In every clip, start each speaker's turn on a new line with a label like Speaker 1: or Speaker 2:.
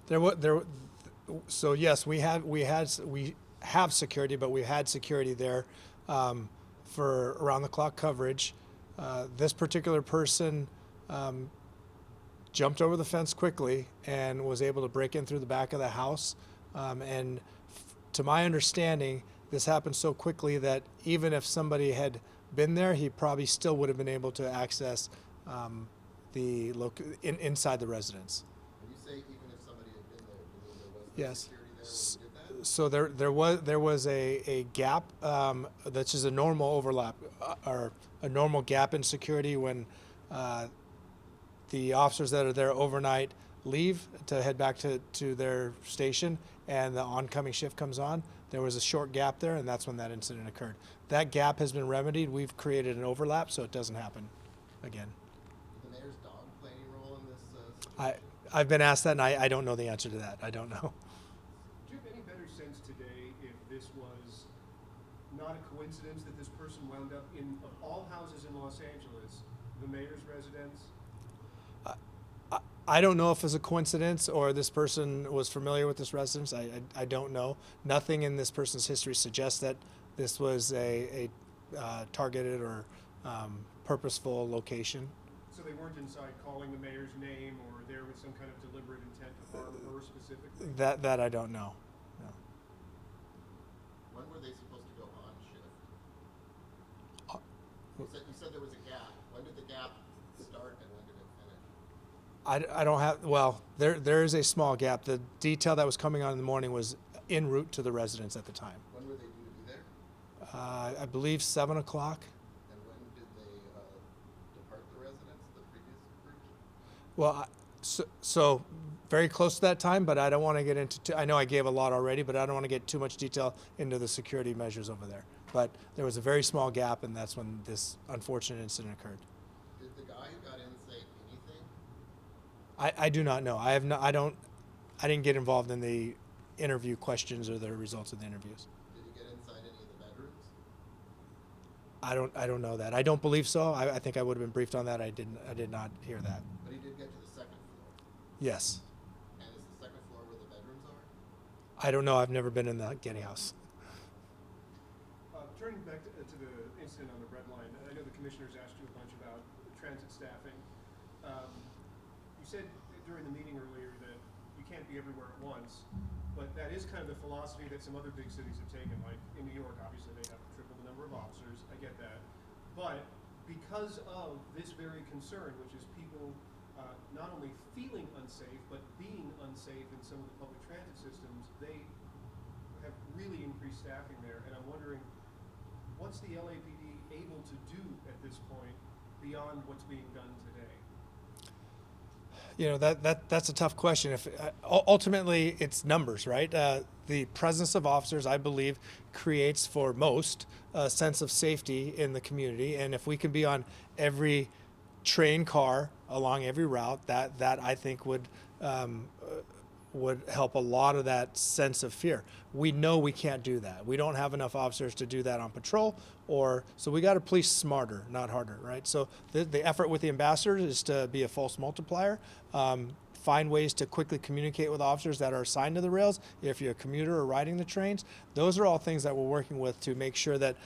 Speaker 1: There. So yes, we have security, but we had security there for around the clock coverage. This particular person jumped over the fence quickly and was able to break in through the back of the house. And to my understanding, this happened so quickly that even if somebody had been there, he probably still would have been able to access inside the residence.
Speaker 2: When you say even if somebody had been there, you mean there was no
Speaker 1: Yes.
Speaker 2: security there when you did that?
Speaker 1: So there was a gap that's just a normal overlap or a normal gap in security when the officers that are there overnight leave to head back to their station and the oncoming shift comes on. There was a short gap there, and that's when that incident occurred. That gap has been remedied. We've created an overlap so it doesn't happen again.
Speaker 2: Did the mayor's dog play any role in this situation?
Speaker 1: I've been asked that, and I don't know the answer to that. I don't know.
Speaker 3: Do you have any better sense today if this was not a coincidence that this person wound up in, of all houses in Los Angeles, the mayor's residence?
Speaker 1: I don't know if it's a coincidence or this person was familiar with this residence. I don't know. Nothing in this person's history suggests that this was a targeted or purposeful location.
Speaker 3: So they weren't inside calling the mayor's name or there with some kind of deliberate intent to harm her specifically?
Speaker 1: That I don't know. No.
Speaker 2: When were they supposed to go on shift? You said there was a gap. When did the gap start and when did it finish?
Speaker 1: I don't have, well, there is a small gap. The detail that was coming on in the morning was en route to the residence at the time.
Speaker 2: When were they due to be there?
Speaker 1: I believe 7 o'clock.
Speaker 2: And when did they depart the residence, the previous group?
Speaker 1: Well, so very close to that time, but I don't want to get into, I know I gave a lot already, but I don't want to get too much detail into the security measures over there. But there was a very small gap, and that's when this unfortunate incident occurred.
Speaker 2: Did the guy who got in say anything?
Speaker 1: I do not know. I didn't get involved in the interview questions or the results of the interviews.
Speaker 2: Did he get inside any of the bedrooms?
Speaker 1: I don't know that. I don't believe so. I think I would have been briefed on that. I did not hear that.
Speaker 2: But he did get to the second floor.
Speaker 1: Yes.
Speaker 2: And is the second floor where the bedrooms are?
Speaker 1: I don't know. I've never been in the Getty House.
Speaker 3: Turning back to the incident on the Red Line, I know the commissioners asked you a bunch about transit staffing. You said during the meeting earlier that you can't be everywhere at once, but that is kind of the philosophy that some other big cities have taken. Like in New York, obviously they have triple the number of officers. I get that. But because of this very concern, which is people not only feeling unsafe, but being unsafe in some of the public transit systems, they have really increased staffing there. And I'm wondering, what's the LAPD able to do at this point beyond what's being done today?
Speaker 1: You know, that's a tough question. If ultimately it's numbers, right? The presence of officers, I believe, creates for most a sense of safety in the community. And if we can be on every train car along every route, that I think would help a lot of that sense of fear. We know we can't do that. We don't have enough officers to do that on patrol, so we got to police smarter, not harder, right? So the effort with the ambassadors is to be a force multiplier, find ways to quickly communicate with officers that are assigned to the rails. If you're a commuter or riding the trains, those are all things that we're working with to make sure that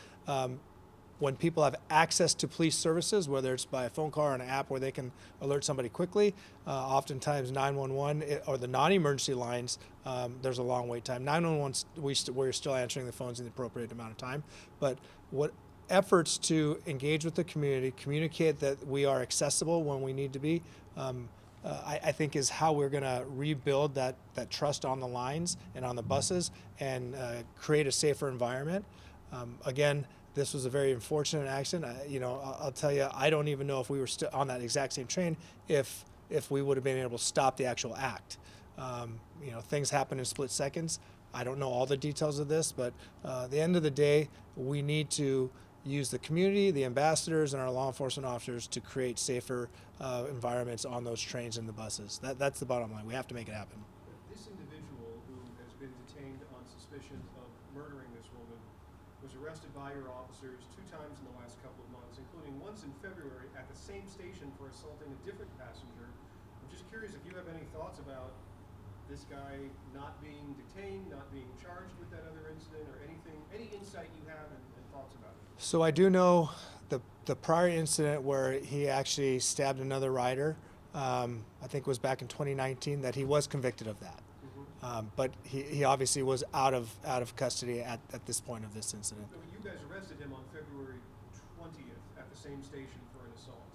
Speaker 1: when people have access to police services, whether it's by a phone call or an app where they can alert somebody quickly, oftentimes 911 or the non-emergency lines, there's a long wait time. 911, we're still answering the phones in the appropriate amount of time. But what efforts to engage with the community, communicate that we are accessible when we need to be, I think is how we're going to rebuild that trust on the lines and on the buses and create a safer environment. Again, this was a very unfortunate accident. I'll tell you, I don't even know if we were still on that exact same train if we would have been able to stop the actual act. Things happen in split seconds. I don't know all the details of this, but at the end of the day, we need to use the community, the ambassadors, and our law enforcement officers to create safer environments on those trains and the buses. That's the bottom line. We have to make it happen.
Speaker 3: This individual who has been detained on suspicion of murdering this woman was arrested by your officers 2 times in the last couple of months, including once in February at the same station for assaulting a different passenger. I'm just curious if you have any thoughts about this guy not being detained, not being charged with that other incident, or anything, any insight you have and thoughts about it?
Speaker 1: So I do know the prior incident where he actually stabbed another rider, I think was back in 2019, that he was convicted of that. But he obviously was out of custody at this point of this incident.
Speaker 3: So you guys arrested him on February 20th at the same station for an assault.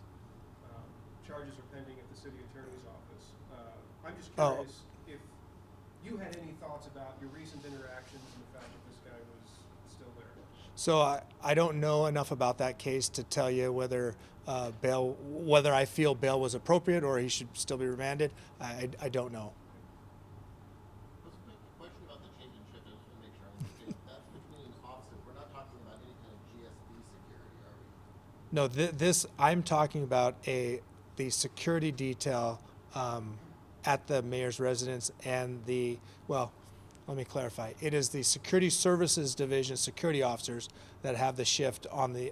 Speaker 3: Charges are pending at the city attorney's office. I'm just curious if you had any thoughts about your recent interactions and the fact that this guy was still there.
Speaker 1: So I don't know enough about that case to tell you whether whether I feel bail was appropriate or he should still be remanded. I don't know.
Speaker 2: Let's make a question about the change in shift. I just want to make sure I understand. That's between officers. We're not talking about any kind of GSD security, are we?
Speaker 1: No, this I'm talking about the security detail at the mayor's residence and let me clarify. It is the security services division security officers that have the shift on the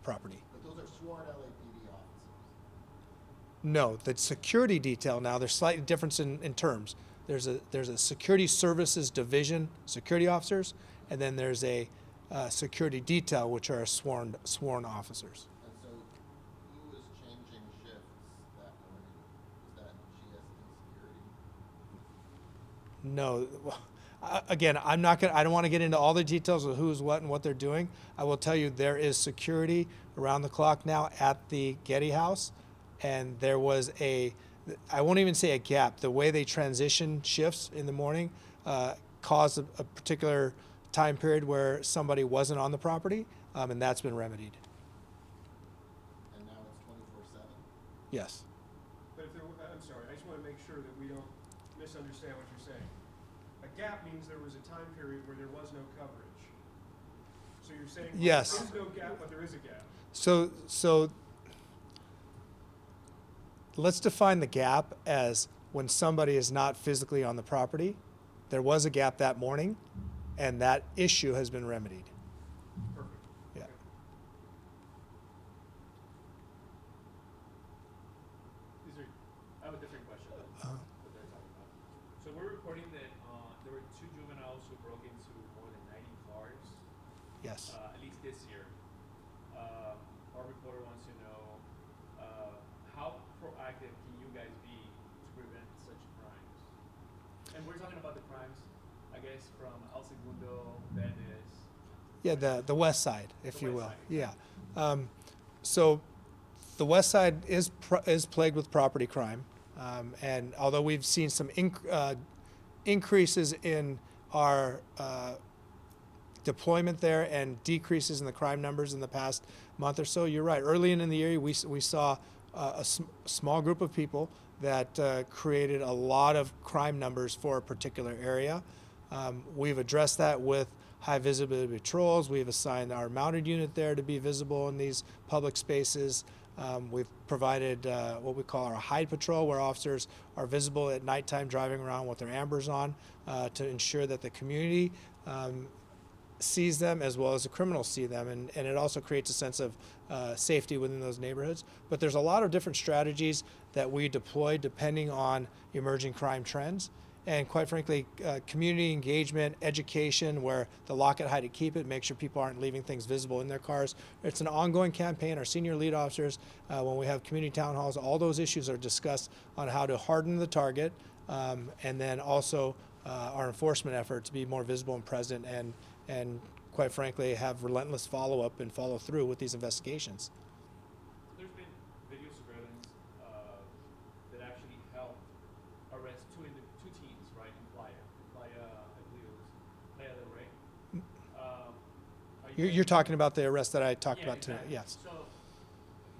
Speaker 1: property.
Speaker 2: But those are sworn LAPD officers.
Speaker 1: No, the security detail now there's slight difference in terms. There's a security services division security officers, and then there's a security detail which are sworn officers.
Speaker 2: And so who was changing shifts that morning? Was that GSD security?
Speaker 1: No, again, I don't want to get into all the details of who's what and what they're doing. I will tell you there is security around the clock now at the Getty House, and there was I won't even say a gap. The way they transition shifts in the morning caused a particular time period where somebody wasn't on the property, and that's been remedied.
Speaker 2: And now it's 24/7?
Speaker 1: Yes.
Speaker 3: But if there, I'm sorry, I just want to make sure that we don't misunderstand what you're saying. A gap means there was a time period where there was no coverage. So you're saying
Speaker 1: Yes.
Speaker 3: there is no gap, but there is a gap.
Speaker 1: So let's define the gap as when somebody is not physically on the property. There was a gap that morning, and that issue has been remedied.
Speaker 3: Perfect.
Speaker 1: Yeah.
Speaker 3: Okay. I have a different question than what they're talking about.
Speaker 4: So we're reporting that there were 2 juveniles who broke into more than 90 cars,
Speaker 1: Yes.
Speaker 4: at least this year. Our reporter wants to know how proactive can you guys be to prevent such crimes? And we're talking about the crimes, I guess, from El Segundo, Venice.
Speaker 1: Yeah, the west side, if
Speaker 4: The
Speaker 1: you
Speaker 4: west
Speaker 1: will.
Speaker 4: side.
Speaker 1: Yeah. So the west side is plagued with property crime, and although we've seen some increases in our deployment there and decreases in the crime numbers in the past month or so, you're right. Early in the year, we saw a small group of people that created a lot of crime numbers for a particular area. We've addressed that with high visibility patrols. We've assigned our mounted unit there to be visible in these public spaces. We've provided what we call our hide patrol, where officers are visible at nighttime driving around with their ambers on to ensure that the community sees them as well as the criminals see them, and it also creates a sense of safety within those neighborhoods. But there's a lot of different strategies that we deploy depending on emerging crime trends. And quite frankly, community engagement, education, where the lock it, hide it, keep it, make sure people aren't leaving things visible in their cars. It's an ongoing campaign. Our senior lead officers, when we have community town halls, all those issues are discussed on how to harden the target, and then also our enforcement effort to be more visible and present, and quite frankly, have relentless follow-up and follow-through with these investigations.
Speaker 4: There's been video surveillance that actually helped arrest two teens, right, in Playa, I believe it was Playa del Rey.
Speaker 1: You're talking about the arrest that I talked
Speaker 4: Yeah,
Speaker 1: about tonight.
Speaker 4: exactly.
Speaker 1: Yes.
Speaker 4: So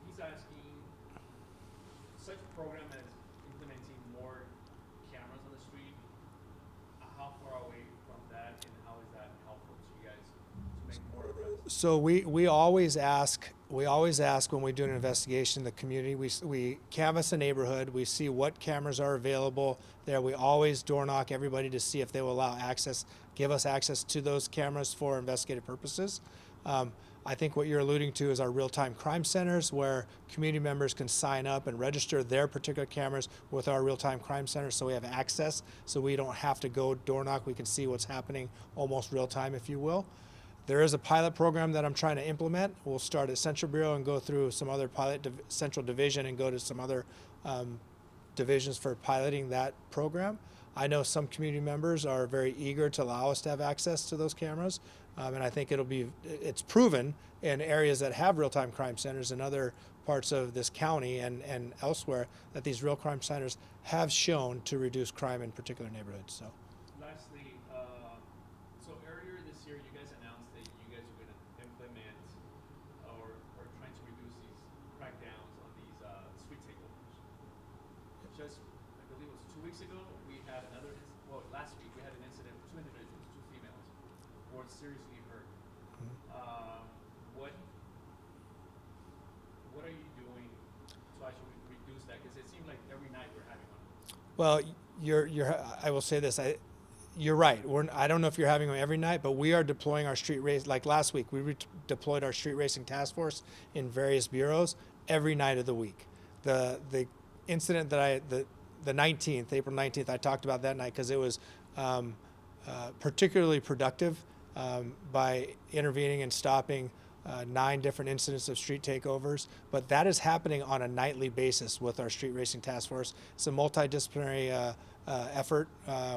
Speaker 4: he's asking, such program as implementing more cameras on the street, how far away from that, and how is that helpful to you guys to make more arrests?
Speaker 1: So we always ask when we do an investigation the community. We canvass a neighborhood. We see what cameras are available there. We always door knock everybody to see if they will give us access to those cameras for investigative purposes. I think what you're alluding to is our real-time crime centers, where community members can sign up and register their particular cameras with our real-time crime center, so we have access, so we don't have to go door knock. We can see what's happening almost real-time, if you will. There is a pilot program that I'm trying to implement. We'll start at Central Bureau and go through some other Central Division and go to some other divisions for piloting that program. I know some community members are very eager to allow us to have access to those cameras, and I think it's proven in areas that have real-time crime centers in other parts of this county and elsewhere that these real crime centers have shown to reduce crime in particular neighborhoods. So.
Speaker 4: Lastly, so earlier this year, you guys announced that you guys were going to implement or trying to reduce these crackdowns on these street takeovers. Just, I believe it was 2 weeks ago, we had last week we had an incident with 2 individuals, 2 females, who were seriously hurt. What are you doing to actually reduce that? Because it seemed like every night we're having one.
Speaker 1: Well, I will say this. You're right. I don't know if you're having them every night, but we are deploying our street race. Like last week, we deployed our street racing task force in various bureaus every night of the week. The incident that the 19th, April 19th, I talked about that night because it was particularly productive by intervening and stopping 9 different incidents of street takeovers. But that is happening on a nightly basis with our street racing task force. It's a multidisciplinary effort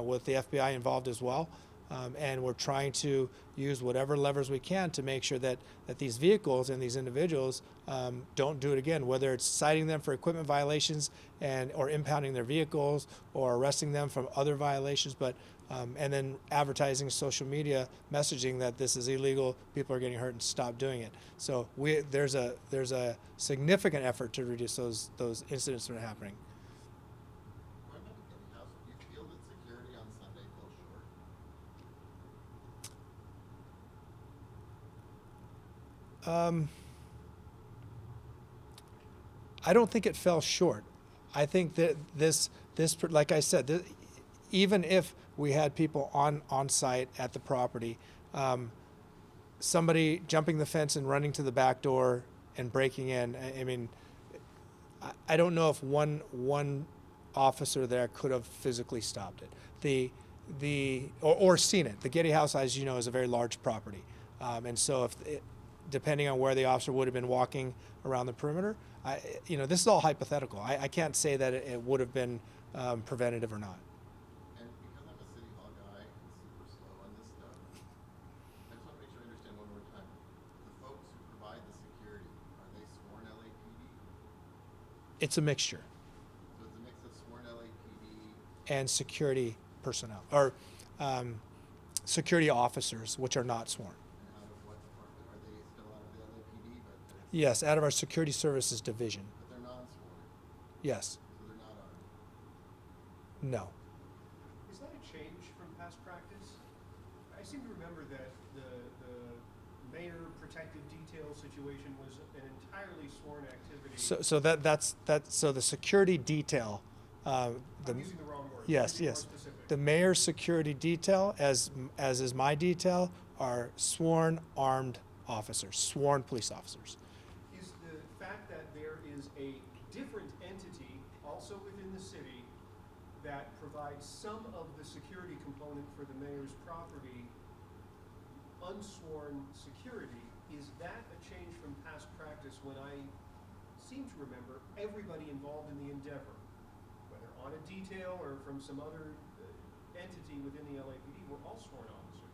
Speaker 1: with the FBI involved as well. And we're trying to use whatever levers we can to make sure that these vehicles and these individuals don't do it again, whether it's citing them for equipment violations or impounding their vehicles or arresting them from other violations, and then advertising social media messaging that this is illegal, people are getting hurt, and stop doing it. So there's a significant effort to reduce those incidents that are happening.
Speaker 2: What about the Getty House? Do you feel that security on Sunday fell short?
Speaker 1: I don't think it fell short. I think that this like I said, even if we had people on site at the property, somebody jumping the fence and running to the back door and breaking in, I mean, I don't know if one officer there could have physically stopped it. Or seen it. The Getty House, as you know, is a very large property, and so depending on where the officer would have been walking around the perimeter, this is all hypothetical. I can't say that it would have been preventative or not.
Speaker 2: And because I'm a City Hall guy and super slow on this stuff, I just want to make sure I understand one more time. The folks who provide the security, are they sworn LAPD?
Speaker 1: It's a mixture.
Speaker 2: So it's a mix of sworn LAPD
Speaker 1: And security personnel, or security officers, which are not sworn.
Speaker 2: and out of what department? Are they still out of the LAPD, but
Speaker 1: Yes, out of our security services division.
Speaker 2: they're non-sworn?
Speaker 1: Yes.
Speaker 2: So they're not armed?
Speaker 1: No.
Speaker 3: Is that a change from past practice? I seem to remember that the mayor protective detail situation was an entirely sworn activity.
Speaker 1: So the security detail.
Speaker 3: I'm using the wrong word.
Speaker 1: Yes,
Speaker 3: Be more
Speaker 1: yes.
Speaker 3: specific.
Speaker 1: The mayor's security detail, as is my detail, are sworn armed officers, sworn police officers.
Speaker 3: Is the fact that there is a different entity also within the city that provides some of the security component for the mayor's property, unsworn security, is that a change from past practice when I seem to remember everybody involved in the endeavor, whether on a detail or from some other entity within the LAPD, were all sworn officers?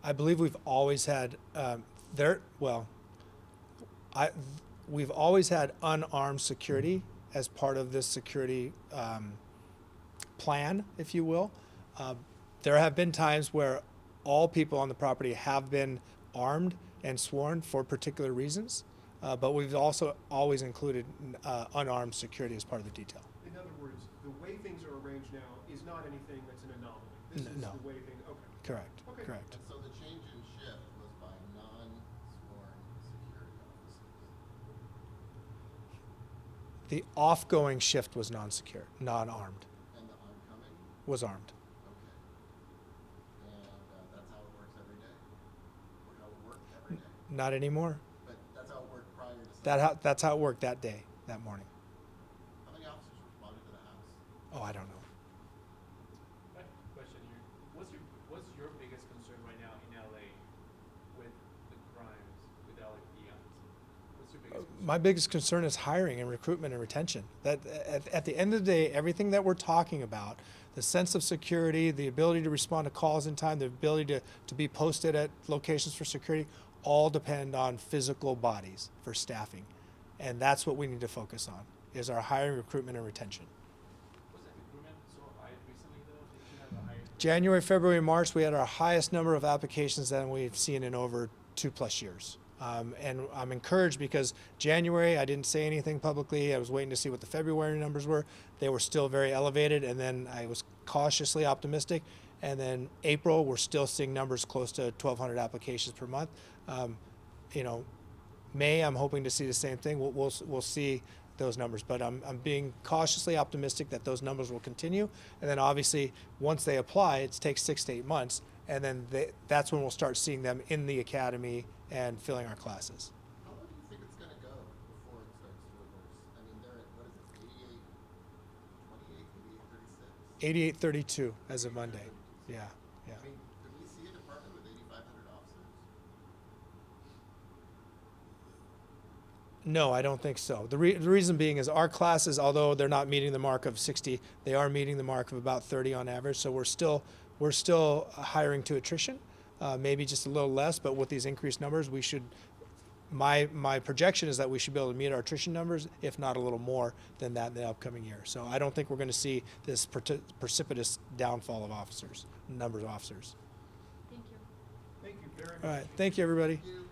Speaker 1: I believe we've always had we've always had unarmed security as part of this security plan, if you will. There have been times where all people on the property have been armed and sworn for particular reasons, but we've also always included unarmed security as part of the detail.
Speaker 3: In other words, the way things are arranged now is not anything that's an anomaly. This is
Speaker 1: No.
Speaker 3: the way things, okay.
Speaker 1: Correct.
Speaker 3: Okay.
Speaker 1: Correct.
Speaker 2: And so the change in shift was by non-sworn security officers.
Speaker 1: The off-going shift was non-secure, non-armed,
Speaker 2: And the oncoming?
Speaker 1: was armed.
Speaker 2: Okay. And that's how it works every day? Or how it worked every day?
Speaker 1: Not anymore. That's how it worked that day, that morning.
Speaker 2: How many officers responded to the house?
Speaker 1: Oh, I don't know.
Speaker 4: Right, question here. What's your biggest concern right now in LA with the crimes with LAPD officers? What's your biggest concern?
Speaker 1: My biggest concern is hiring and recruitment and retention. That at the end of the day, everything that we're talking about, the sense of security, the ability to respond to calls in time, the ability to be posted at locations for security, all depend on physical bodies for staffing. And that's what we need to focus on, is our hiring, recruitment, and retention.
Speaker 4: Was that recruitment so high recently though? Did you have a higher?
Speaker 1: January, February, March, we had our highest number of applications than we've seen in over 2+ years. And I'm encouraged because January, I didn't say anything publicly. I was waiting to see what the February numbers were. They were still very elevated, and then I was cautiously optimistic. And then April, we're still seeing numbers close to 1,200 applications per month. You know, May, I'm hoping to see the same thing. We'll see those numbers, but I'm being cautiously optimistic that those numbers will continue. And then obviously, once they apply, it takes 6 to 8 months, and then that's when we'll start seeing them in the academy and filling our classes.
Speaker 2: How long do you think it's going to go before it starts to reverse? I mean, they're at, what is it, 88, 28, 36?
Speaker 1: 8832 as of Monday. Yeah, yeah.
Speaker 2: I mean, could we see a department with 8,500 officers?
Speaker 1: No, I don't think so. The reason being is our classes, although they're not meeting the mark of 60, they are meeting the mark of about 30 on average. So we're still hiring to attrition, maybe just a little less. But with these increased numbers, we should. My projection is that we should be able to meet our attrition numbers, if not a little more than that in the upcoming year. So I don't think we're going to see this precipitous downfall of officers, numbers of officers.
Speaker 5: Thank you.
Speaker 3: Thank you very much.
Speaker 1: All right, thank you, everybody.
Speaker 2: Thank you.